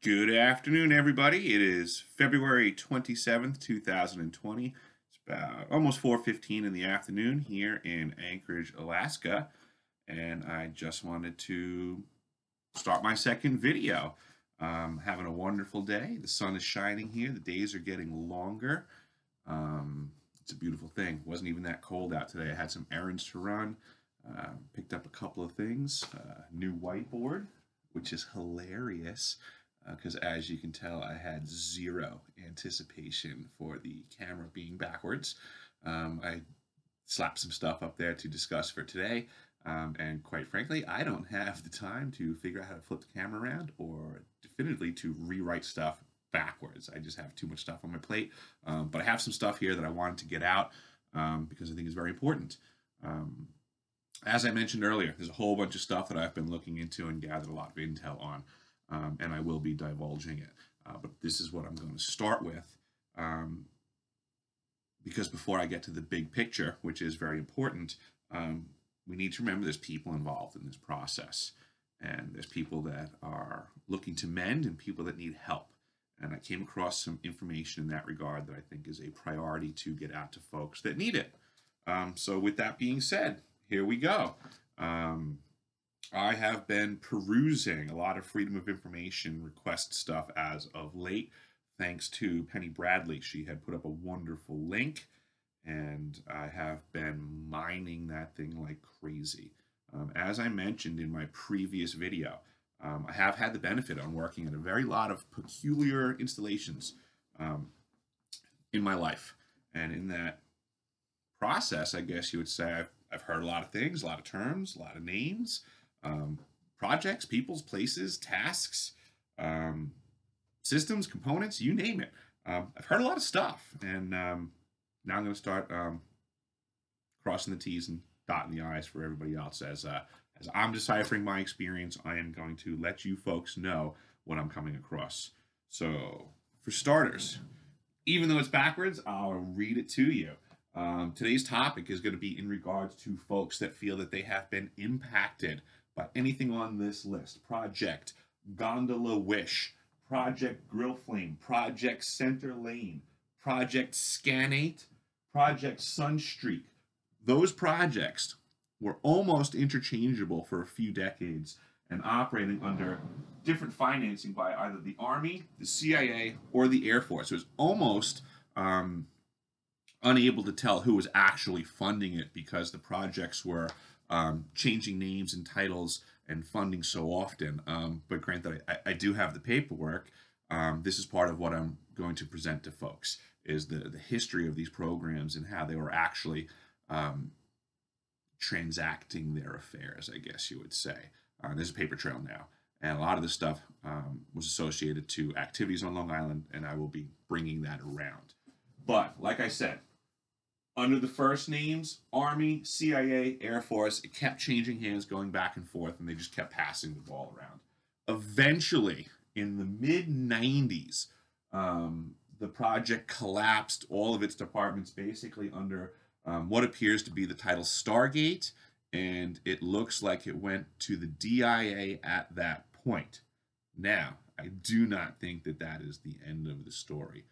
Good afternoon, everybody. It is February 27th, 2020. It's about almost 4:15 in the afternoon here in Anchorage, Alaska. And I just wanted to start my second video. Having a wonderful day. The sun is shining here. The days are getting longer. It's a beautiful thing. It wasn't even that cold out today. I had some errands to run. Picked up a couple of things. New whiteboard, which is hilarious. Because as you can tell, I had zero anticipation for the camera being backwards. I slapped some stuff up there to discuss for today, and quite frankly, I don't have the time to figure out how to flip the camera around or definitively to rewrite stuff backwards. I just have too much stuff on my plate, but I have some stuff here that I wanted to get out because I think it's very important. As I mentioned earlier, there's a whole bunch of stuff that I've been looking into and gathered a lot of intel on. And I will be divulging it. But this is what I'm going to start with, because before I get to the big picture, which is very important, we need to remember there's people involved in this process. And there's people that are looking to mend and people that need help. And I came across some information in that regard that I think is a priority to get out to folks that need it. So with that being said, here we go. I have been perusing a lot of Freedom of Information request stuff as of late, thanks to Penny Bradley. She had put up a wonderful link, and I have been mining that thing like crazy. As I mentioned in my previous video, I have had the benefit on working at a very lot of peculiar installations in my life. And in that process, I guess you would say, I've heard a lot of things, a lot of terms, a lot of names. Projects, peoples, places, tasks, systems, components, you name it. I've heard a lot of stuff, and now I'm going to start crossing the T's and dotting the I's for everybody else. As I'm deciphering my experience, I am going to let you folks know what I'm coming across. So, for starters, even though it's backwards, I'll read it to you. Today's topic is going to be in regards to folks that feel that they have been impacted by anything on this list. Project Gondola Wish, Project Grill Flame, Project Center Lane, Project SCANATE, Project Sunstreak. Those projects were almost interchangeable for a few decades and operating under different financing by either the Army, the CIA, or the Air Force. It was almost unable to tell who was actually funding it because the projects were changing names and titles and funding so often. But granted, I do have the paperwork. This is part of what I'm going to present to folks, is the history of these programs and how they were actually transacting their affairs, I guess you would say. There's a paper trail now. And a lot of this stuff was associated to activities on Long Island, and I will be bringing that around. But, like I said, under the first names, Army, CIA, Air Force, it kept changing hands, going back and forth, and they just kept passing the ball around. Eventually, in the mid-90s, the project collapsed all of its departments basically under what appears to be the title Stargate, and it looks like it went to the DIA at that point. Now, I do not think that that is the end of the story.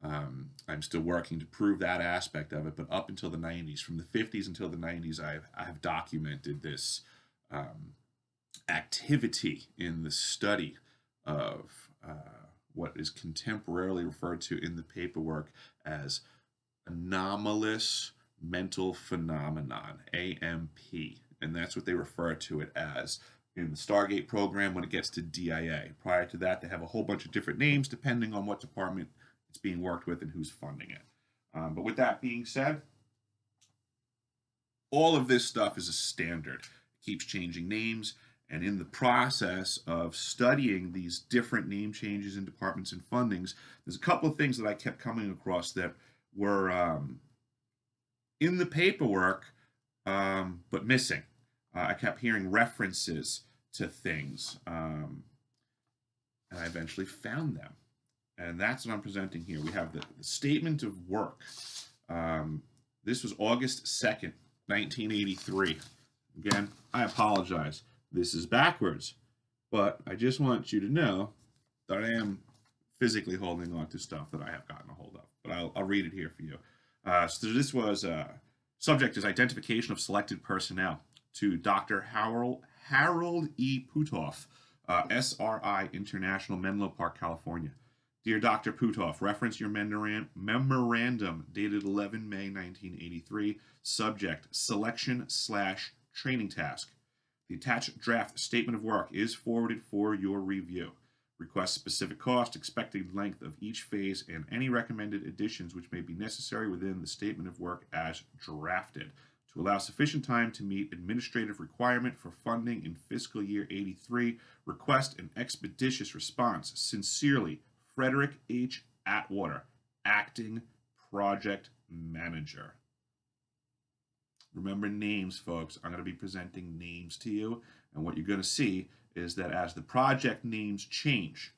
I'm still working to prove that aspect of it, but up until the 90s, from the 50s until the 90s, I have documented this activity in the study of what is contemporarily referred to in the paperwork as anomalous mental phenomenon, AMP, and that's what they refer to it as in the Stargate program when it gets to DIA. Prior to that, they have a whole bunch of different names depending on what department it's being worked with and who's funding it. But with that being said, all of this stuff is a standard. It keeps changing names, and in the process of studying these different name changes in departments and fundings, there's a couple of things that I kept coming across that were in the paperwork, but missing. I kept hearing references to things, and I eventually found them. And that's what I'm presenting here. We have the statement of work. This was August 2nd, 1983. Again, I apologize. This is backwards. But I just want you to know but I am physically holding on to stuff that I have gotten a hold of. But I'll read it here for you. So this was subject is identification of selected personnel to Dr. Harold E. Putoff, SRI International, Menlo Park, California. Dear Dr. Putoff, reference your memorandum dated 11 May 1983, subject selection/training task. The attached draft statement of work is forwarded for your review. Request specific cost, expected length of each phase, and any recommended additions which may be necessary within the statement of work as drafted to allow sufficient time to meet administrative requirement for funding in fiscal year 83. Request an expeditious response. Sincerely, Frederick H. Atwater, Acting Project Manager. Remember names, folks. I'm going to be presenting names to you, and what you're going to see is that as the project names change,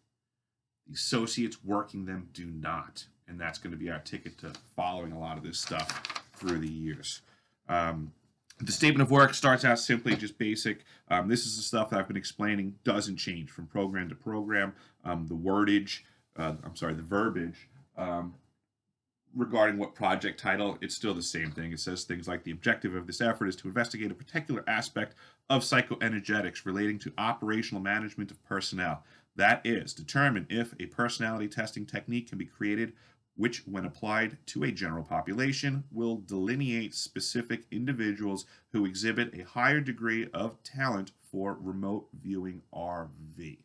the associates working them do not. And that's going to be our ticket to following a lot of this stuff through the years. The statement of work starts out simply just basic. This is the stuff that I've been explaining doesn't change from program to program. The verbiage regarding what project title, it's still the same thing. It says things like the objective of this effort is to investigate a particular aspect of psychoenergetics relating to operational management of personnel. That is, determine if a personality testing technique can be created which, when applied to a general population, will delineate specific individuals who exhibit a higher degree of talent for remote viewing RV.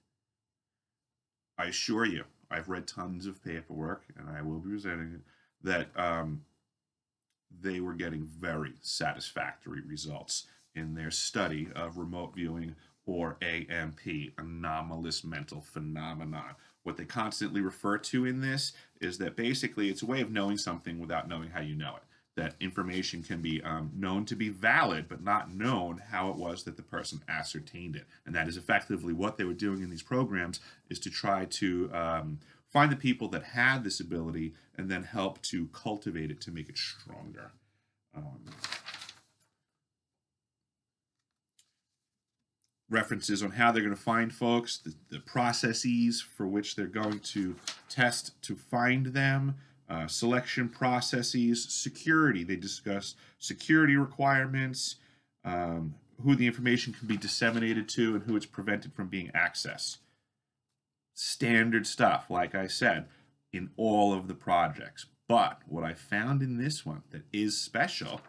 I assure you, I've read tons of paperwork, and I will be presenting it, that they were getting very satisfactory results in their study of remote viewing, or AMP, anomalous mental phenomenon. What they constantly refer to in this is that basically it's a way of knowing something without knowing how you know it. That information can be known to be valid, but not known how it was that the person ascertained it. And that is effectively what they were doing in these programs, is to try to find the people that had this ability and then help to cultivate it to make it stronger. References on how they're going to find folks, the processes for which they're going to test to find them, selection processes, security. They discuss security requirements, who the information can be disseminated to, and who it's prevented from being accessed. Standard stuff, like I said, in all of the projects. But what I found in this one that is special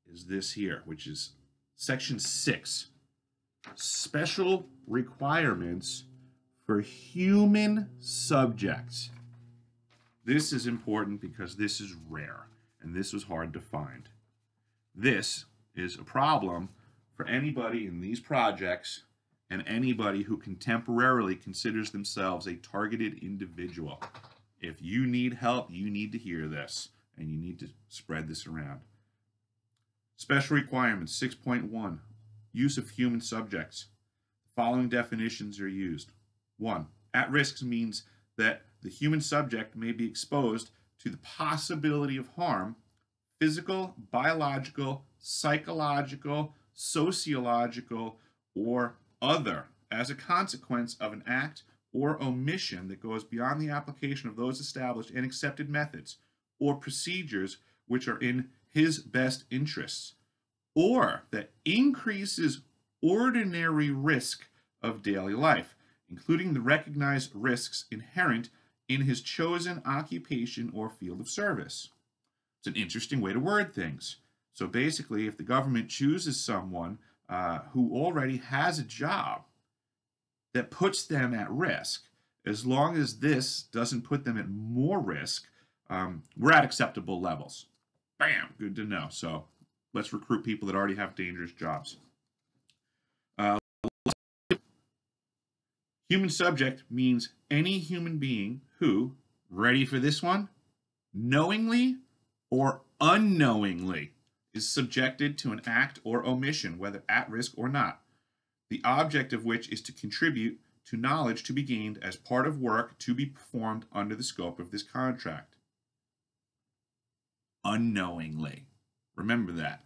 is this here, which is Section 6. Special requirements for human subjects. This is important because this is rare, and this was hard to find. This is a problem for anybody in these projects and anybody who contemporarily considers themselves a targeted individual. If you need help, you need to hear this, and you need to spread this around. Special requirements, 6.1, use of human subjects. The following definitions are used. 1, at risk means that the human subject may be exposed to the possibility of harm, physical, biological, psychological, sociological, or other, as a consequence of an act or omission that goes beyond the application of those established and accepted methods or procedures which are in his best interests, or that increases ordinary risk of daily life, including the recognized risks inherent in his chosen occupation or field of service. It's an interesting way to word things. So basically, if the government chooses someone who already has a job that puts them at risk, as long as this doesn't put them at more risk, we're at acceptable levels. Bam, good to know. So let's recruit people that already have dangerous jobs. Human subject means any human being who, ready for this one, knowingly or unknowingly is subjected to an act or omission, whether at risk or not, the object of which is to contribute to knowledge to be gained as part of work to be performed under the scope of this contract. Unknowingly. Remember that.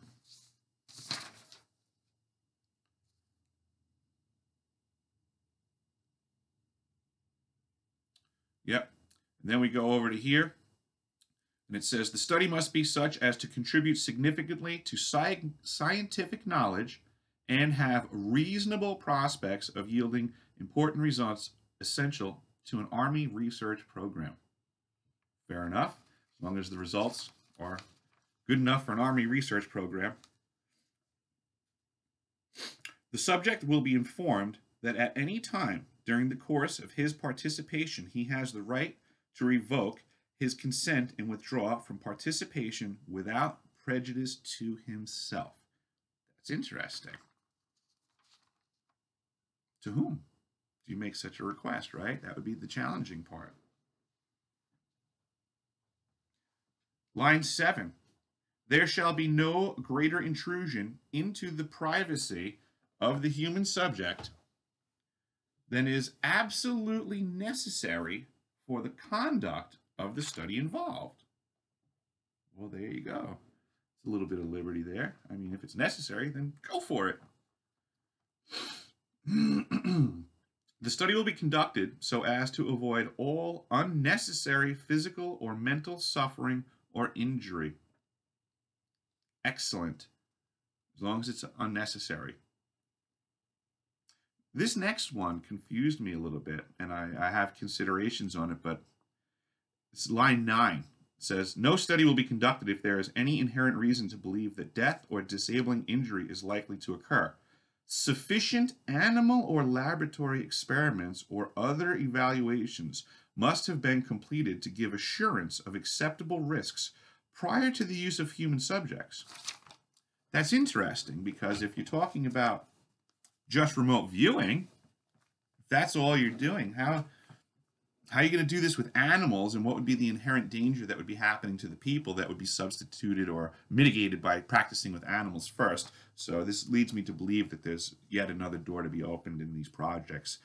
Yep. And then we go over to here, and it says the study must be such as to contribute significantly to scientific knowledge and have reasonable prospects of yielding important results essential to an Army research program. Fair enough, as long as the results are good enough for an Army research program. The subject will be informed that at any time during the course of his participation, he has the right to revoke his consent and withdraw from participation without prejudice to himself. That's interesting. To whom do you make such a request, right? That would be the challenging part. Line 7. There shall be no greater intrusion into the privacy of the human subject than is absolutely necessary for the conduct of the study involved. Well, there you go. It's a little bit of liberty there. I mean, if it's necessary, then go for it. The study will be conducted so as to avoid all unnecessary physical or mental suffering or injury. Excellent. As long as it's unnecessary. This next one confused me a little bit, and I have considerations on it, but it's line 9. It says, no study will be conducted if there is any inherent reason to believe that death or disabling injury is likely to occur. Sufficient animal or laboratory experiments or other evaluations must have been completed to give assurance of acceptable risks prior to the use of human subjects. That's interesting, because if you're talking about just remote viewing, if that's all you're doing, how are you going to do this with animals, and what would be the inherent danger that would be happening to the people that would be substituted or mitigated by practicing with animals first? So this leads me to believe that there's yet another door to be opened in these projects,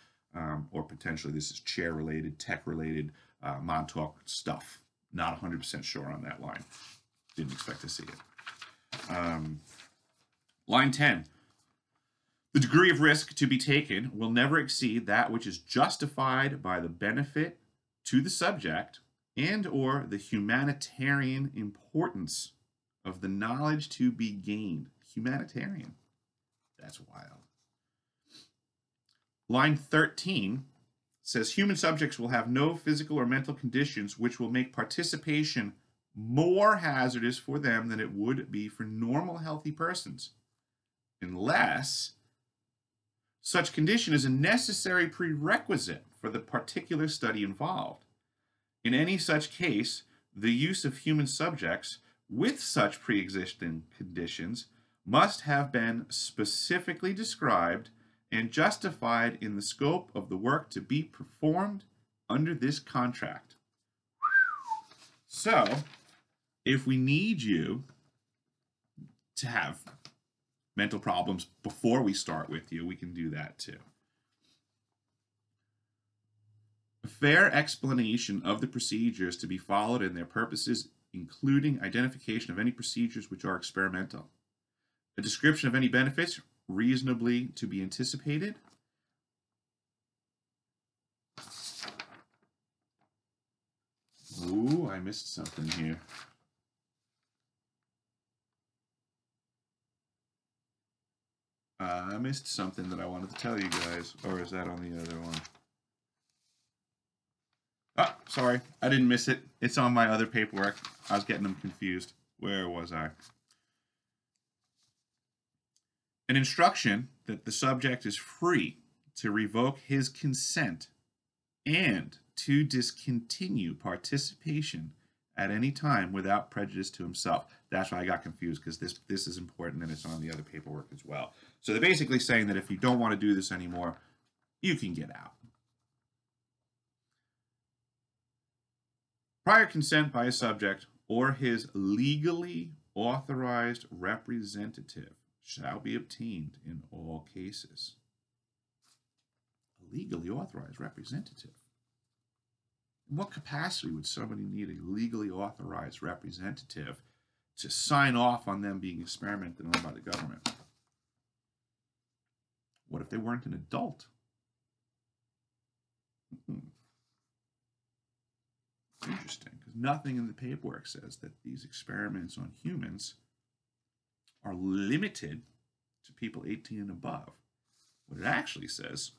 or potentially this is chair-related, tech-related, Montauk stuff. Not 100% sure on that line. Didn't expect to see it. Line 10. The degree of risk to be taken will never exceed that which is justified by the benefit to the subject and or the humanitarian importance of the knowledge to be gained. Humanitarian. That's wild. Line 13 says human subjects will have no physical or mental conditions which will make participation more hazardous for them than it would be for normal healthy persons, unless such condition is a necessary prerequisite for the particular study involved. In any such case, the use of human subjects with such pre-existing conditions must have been specifically described and justified in the scope of the work to be performed under this contract. So, if we need you to have mental problems before we start with you, we can do that too. A fair explanation of the procedures to be followed and their purposes, including identification of any procedures which are experimental. A description of any benefits reasonably to be anticipated. Ooh, I missed something here. I missed something that I wanted to tell you guys, or is that on the other one? Ah, sorry, I didn't miss it. It's on my other paperwork. I was getting them confused. Where was I? An instruction that the subject is free to revoke his consent and to discontinue participation at any time without prejudice to himself. That's why I got confused, because this is important and it's on the other paperwork as well. So they're basically saying that if you don't want to do this anymore, you can get out. Prior consent by a subject or his legally authorized representative shall be obtained in all cases. A legally authorized representative. In what capacity would somebody need a legally authorized representative to sign off on them being experimented on by the government? What if they weren't an adult? nothing in the paperwork says that these experiments on humans are limited to people 18 and above. What it actually says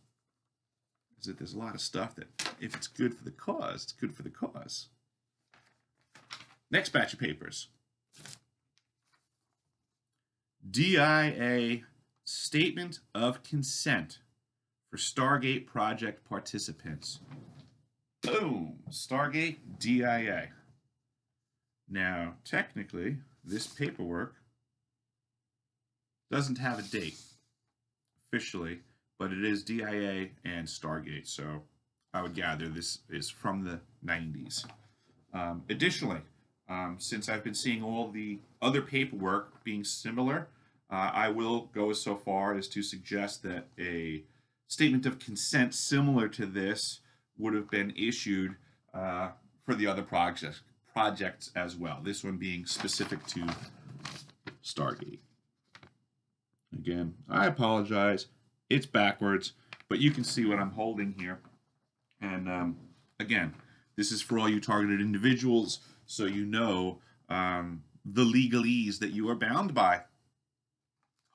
is that there's a lot of stuff that, if it's good for the cause, it's good for the cause. Next batch of papers. DIA Statement of Consent for Stargate Project participants. Boom! Stargate DIA. Now, technically, this paperwork doesn't have a date officially, but it is DIA and Stargate, so I would gather this is from the 90s. Additionally, since I've been seeing all the other paperwork being similar, I will go so far as to suggest that a statement of consent similar to this would have been issued for the other projects as well. This one being specific to Stargate. Again, I apologize. It's backwards, but you can see what I'm holding here. And again, this is for all you targeted individuals, so you know the legalese that you are bound by.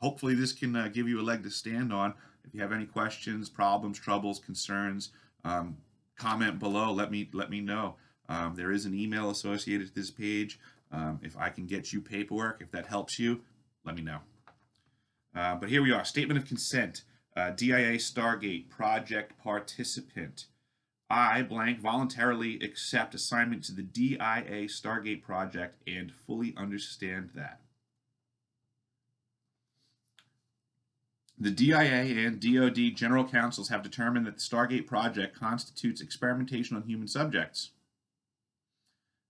Hopefully this can give you a leg to stand on. If you have any questions, problems, troubles, concerns, comment below. Let me know. There is an email associated to this page. If I can get you paperwork, if that helps you, let me know. But here we are. Statement of Consent. DIA Stargate Project Participant. I, blank, voluntarily accept assignment to the DIA Stargate Project and fully understand that. The DIA and DoD General Counsels have determined that the Stargate Project constitutes experimentation on human subjects.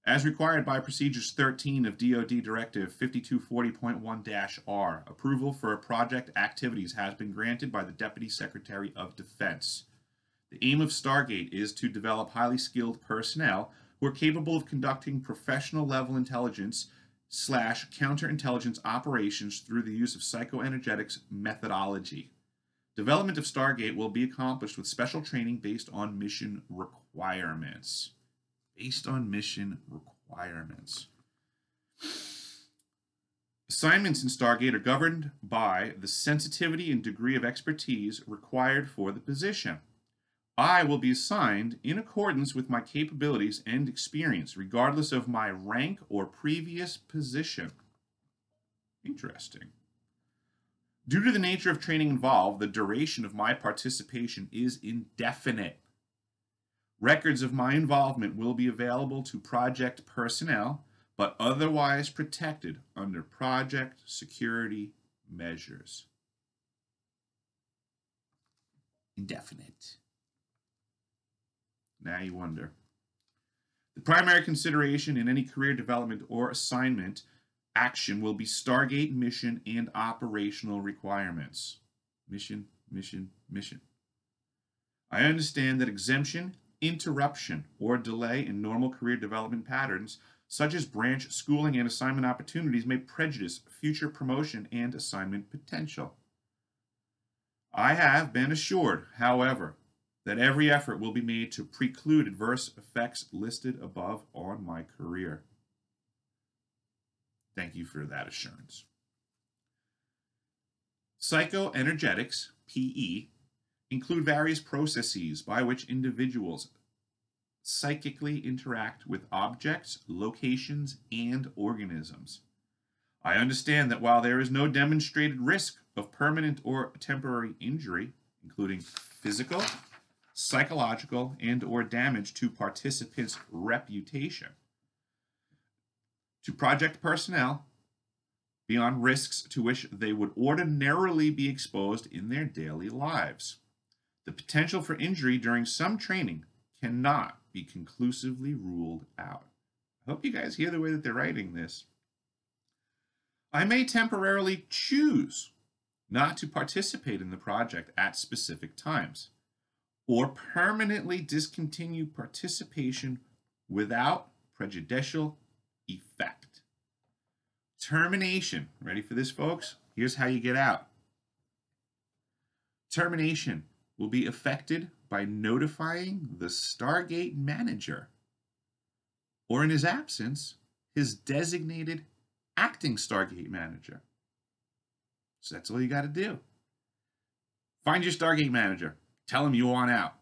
As required by Procedures 13 of DoD Directive 5240.1-R, approval for project activities has been granted by the Deputy Secretary of Defense. The aim of Stargate is to develop highly skilled personnel who are capable of conducting professional-level intelligence / counterintelligence operations through the use of psychoenergetics methodology. Development of Stargate will be accomplished with special training based on mission requirements. Assignments in Stargate are governed by the sensitivity and degree of expertise required for the position. I will be assigned in accordance with my capabilities and experience, regardless of my rank or previous position. Interesting. Due to the nature of training involved, the duration of my participation is indefinite. Records of my involvement will be available to project personnel, but otherwise protected under project security measures. Indefinite. Now you wonder. The primary consideration in any career development or assignment action will be Stargate mission and operational requirements. Mission. I understand that exemption, interruption, or delay in normal career development patterns, such as branch schooling and assignment opportunities, may prejudice future promotion and assignment potential. I have been assured, however, that every effort will be made to preclude adverse effects listed above on my career. Thank you for that assurance. Psychoenergetics, PE, include various processes by which individuals psychically interact with objects, locations, and organisms. I understand that while there is no demonstrated risk of permanent or temporary injury, including physical, psychological, and/or damage to participants' reputation, to project personnel beyond risks to which they would ordinarily be exposed in their daily lives. The potential for injury during some training cannot be conclusively ruled out. I hope you guys hear the way that they're writing this. I may temporarily choose not to participate in the project at specific times, or permanently discontinue participation without prejudicial effect. Termination. Ready for this, folks? Here's how you get out. Termination will be effected by notifying the Stargate manager or in his absence, his designated acting Stargate manager. So that's all you got to do. Find your Stargate manager. Tell him you want out.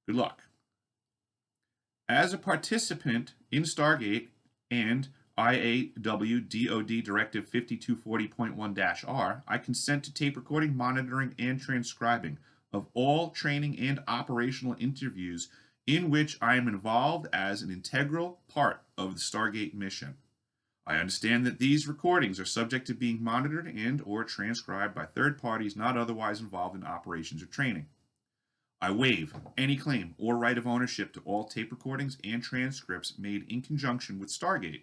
Good luck. As a participant in Stargate and IAW DOD Directive 5240.1-R, I consent to tape recording, monitoring, and transcribing of all training and operational interviews in which I am involved as an integral part of the Stargate mission. I understand that these recordings are subject to being monitored and or transcribed by third parties not otherwise involved in operations or training. I waive any claim or right of ownership to all tape recordings and transcripts made in conjunction with Stargate,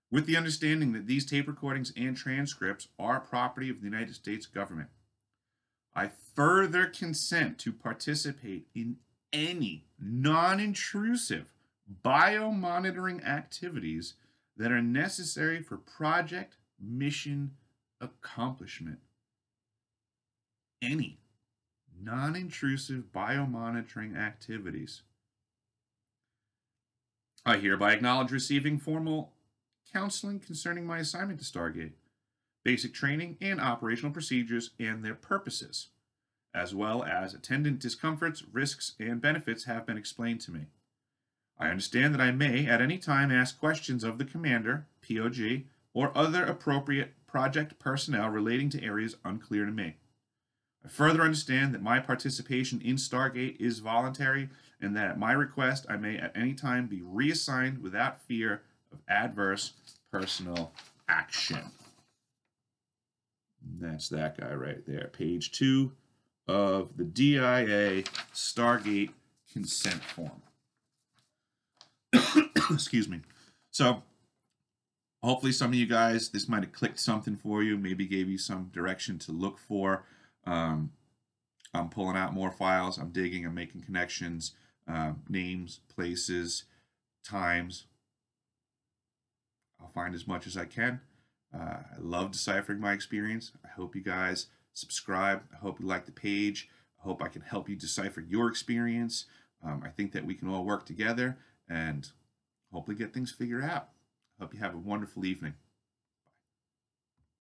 with the understanding that these tape recordings and transcripts are property of the United States government. I further consent to participate in any non-intrusive biomonitoring activities that are necessary for project mission accomplishment. Any non-intrusive biomonitoring activities. I hereby acknowledge receiving formal counseling concerning my assignment to Stargate, basic training and operational procedures and their purposes, as well as attendant discomforts, risks, and benefits have been explained to me. I understand that I may at any time ask questions of the commander, POG, or other appropriate project personnel relating to areas unclear to me. I further understand that my participation in Stargate is voluntary and that at my request I may at any time be reassigned without fear of adverse personal action. And that's that guy right there. Page 2 of the DIA Stargate consent form. Excuse me. So hopefully some of you guys, this might have clicked something for you, maybe gave you some direction to look for. I'm pulling out more files. I'm digging. I'm making connections, names, places, times. I'll find as much as I can. I love deciphering my experience. I hope you guys subscribe. I hope you like the page. I hope I can help you decipher your experience. I think that we can all work together and hopefully get things figured out. Hope you have a wonderful evening.